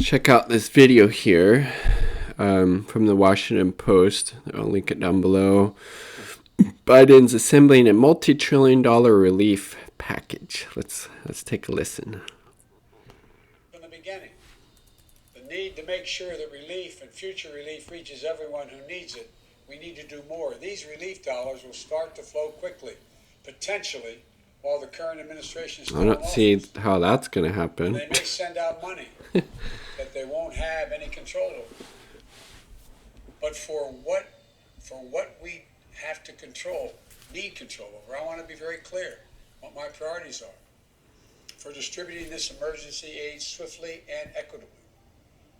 Check out this video here from the Washington Post. I'll link it down below. Biden's assembling a multi-trillion-dollar relief package. Let's take a listen. From the beginning, the need to make sure that relief and future relief reaches everyone who needs it. We need to do more. These relief dollars will start to flow quickly, potentially, while the current administration is still I don't see how that's going to happen. They may send out money that they won't have any control over. But for what we have to need control over, I want to be very clear what my priorities are for distributing this emergency aid swiftly and equitably.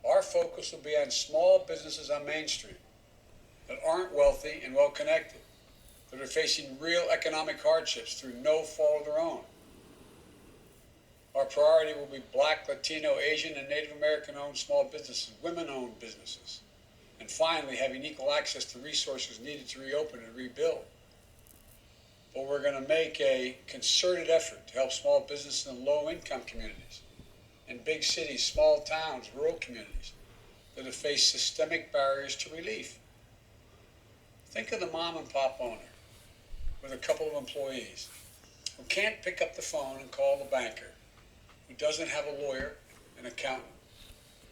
Our focus will be on small businesses on Main Street that aren't wealthy and well-connected, that are facing real economic hardships through no fault of their own. Our priority will be Black, Latino, Asian, and Native American-owned small businesses, women-owned businesses, and finally having equal access to resources needed to reopen and rebuild. But we're going to make a concerted effort to help small businesses in low-income communities, in big cities, small towns, rural communities that have faced systemic barriers to relief. Think of the mom and pop owner with a couple of employees who can't pick up the phone and call the banker, who doesn't have a lawyer, an accountant,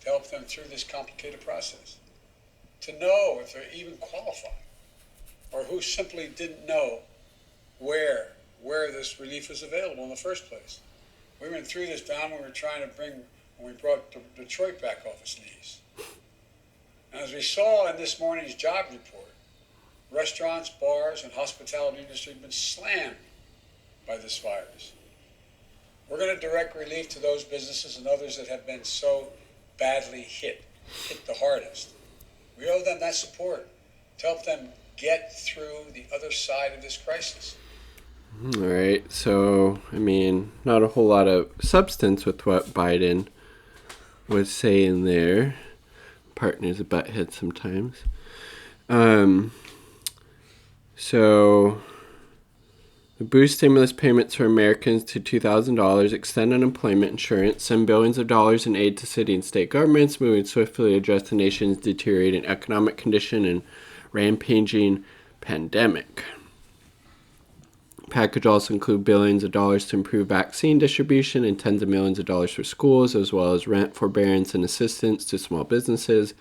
to help them through this complicated process, to know if they're even qualified, or who simply didn't know where this relief is available in the first place. We went through this, Don, when we brought Detroit back off its knees. And as we saw in this morning's job report, restaurants, bars, and hospitality industry have been slammed by this virus. We're going to direct relief to those businesses and others that have been so badly hit the hardest. We owe them that support to help them get through the other side of this crisis. All right, so, not a whole lot of substance with what Biden was saying there. Partners a butthead sometimes. So, the boost stimulus payments for Americans to $2,000, extend unemployment insurance, send billions of dollars in aid to city and state governments, moving swiftly to address the nation's deteriorating economic condition and rampaging pandemic. Package also include billions of dollars to improve vaccine distribution and tens of millions of dollars for schools, as well as rent forbearance and assistance to small businesses,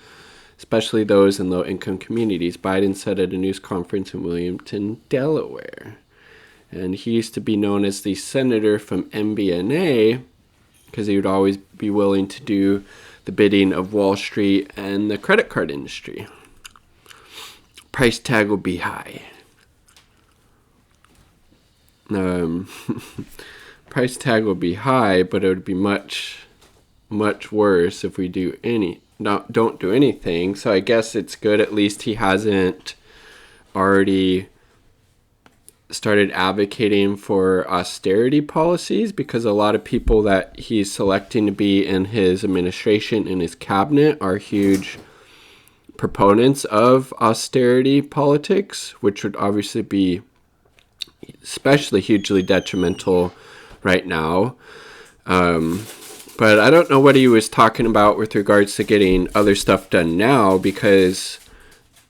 especially those in low-income communities. Biden said at a news conference in Wilmington, Delaware. And he used to be known as the senator from MBNA because he would always be willing to do the bidding of Wall Street and the credit card industry. Price tag will be high. Price tag will be high, but it would be much, much worse if we don't do anything. So I guess it's good at least he hasn't already started advocating for austerity policies, because a lot of people that he's selecting to be in his administration and his cabinet are huge proponents of austerity politics, which would obviously be especially hugely detrimental right now. But I don't know what he was talking about with regards to getting other stuff done now, because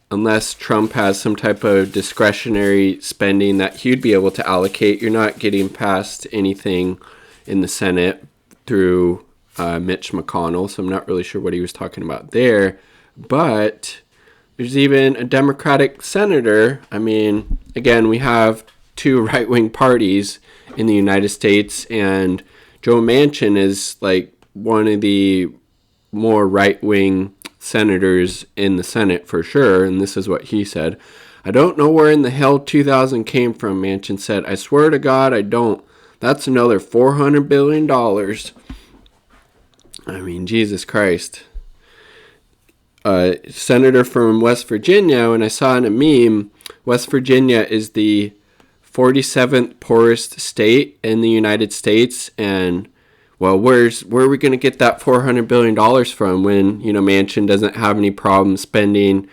unless Trump has some type of discretionary spending that he'd be able to allocate, you're not getting past anything in the Senate through Mitch McConnell. So I'm not really sure what he was talking about there. But there's even a Democratic senator. Again, we have two right-wing parties in the United States, and Joe Manchin is like one of the more right-wing senators in the Senate for sure, and this is what he said. "I don't know where in the hell 2,000 came from," Manchin said. "I swear to God, I don't. That's another $400 billion. Jesus Christ. Senator from West Virginia, and I saw in a meme, West Virginia is the 47th poorest state in the United States, and well, where are we going to get that $400 billion from when, Manchin doesn't have any problem spending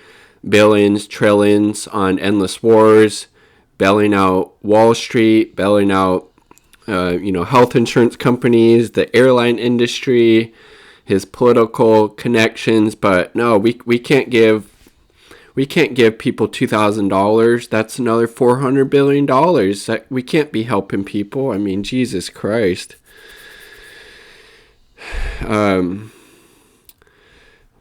billions, trillions on endless wars, bailing out Wall Street, bailing out, health insurance companies, the airline industry, his political connections, but no, we can't give people $2,000. That's another $400 billion. We can't be helping people. I mean, Jesus Christ.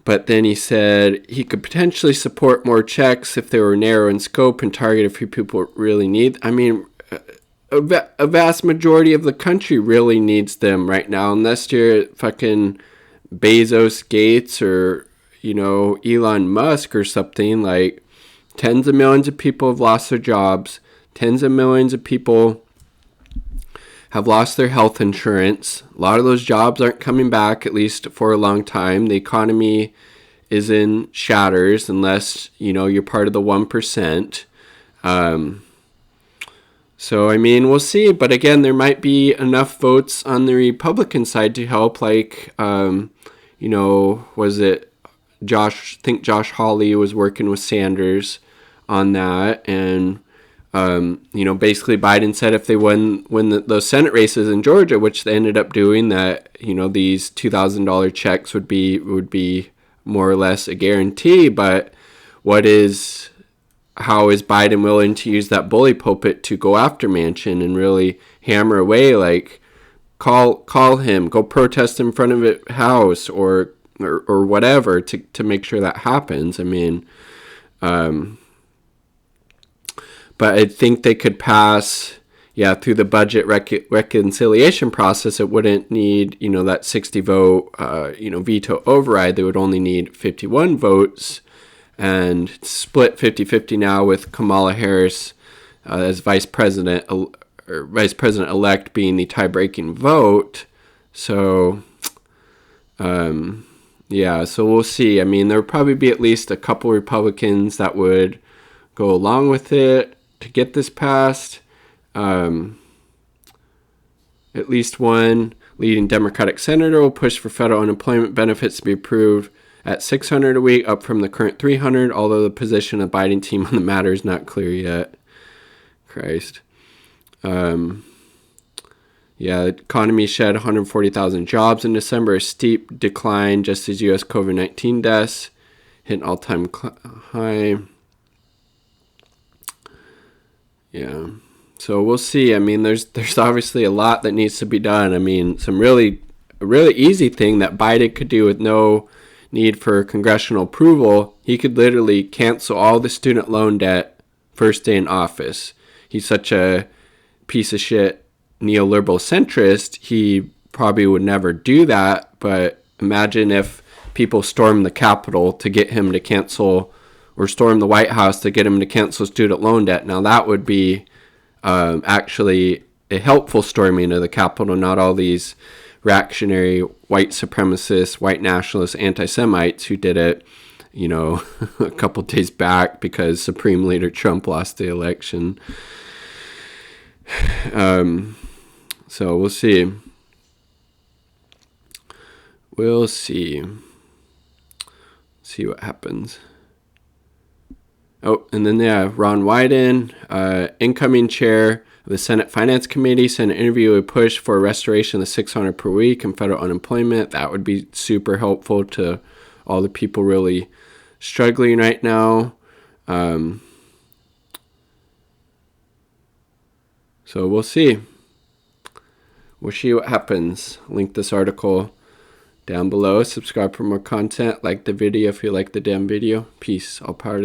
But then he said he could potentially support more checks if they were narrow in scope and target a few people really need. I mean, a vast majority of the country really needs them right now, unless you're fucking Bezos, Gates, or, you know, Elon Musk or something. Like, tens of millions of people have lost their jobs. Tens of millions of people have lost their health insurance. A lot of those jobs aren't coming back, at least for a long time. The economy is in shatters unless, you know, you're part of the 1%. So, I mean, we'll see. But again, there might be enough votes on the Republican side to help. Like, you know, was it Josh? I think Josh Hawley was working with Sanders on that. And, you know, basically Biden said if they win those Senate races in Georgia, which they ended up doing, that, you know, these $2,000 checks would be more or less a guarantee. But how is Biden willing to use that bully pulpit to go after Manchin and really hammer away? Like, call him, go protest in front of the House or whatever to make sure that happens. I mean, but I think they could pass, through the budget reconciliation process. It wouldn't need, you know, that 60 vote, veto override. They would only need 51 votes. And split 50-50 now with Kamala Harris as vice president-elect being the tie-breaking vote. So, so we'll see. I mean, there would probably be at least a couple Republicans that would go along with it to get this passed. At least one leading Democratic senator will push for federal unemployment benefits to be approved at $600 a week, up from the current $300, although the position of the Biden team on the matter is not clear yet. Christ. The economy shed 140,000 jobs in December, a steep decline just as U.S. COVID-19 deaths hit an all-time high. Yeah. So we'll see. I mean, there's obviously a lot that needs to be done. I mean, a really easy thing that Biden could do with no need for congressional approval. He could literally cancel all the student loan debt first day in office. He's such a piece of shit neoliberal centrist, he probably would never do that. But imagine if people stormed the Capitol to get him to cancel, or storm the White House to get him to cancel student loan debt. Now that would be actually a helpful storming of the Capitol, not all these reactionary white supremacists, white nationalists, anti-Semites who did it, you know, a couple days back because Supreme Leader Trump lost the election. So we'll see. We'll see. See what happens. Oh, and then Ron Wyden, incoming chair of the Senate Finance Committee, said an interview would push for a restoration of the $600 per week and federal unemployment. That would be super helpful to all the people really struggling right now. So we'll see. We'll see what happens. Link this article down below. Subscribe for more content. Like the video if you like the damn video. Peace. All power to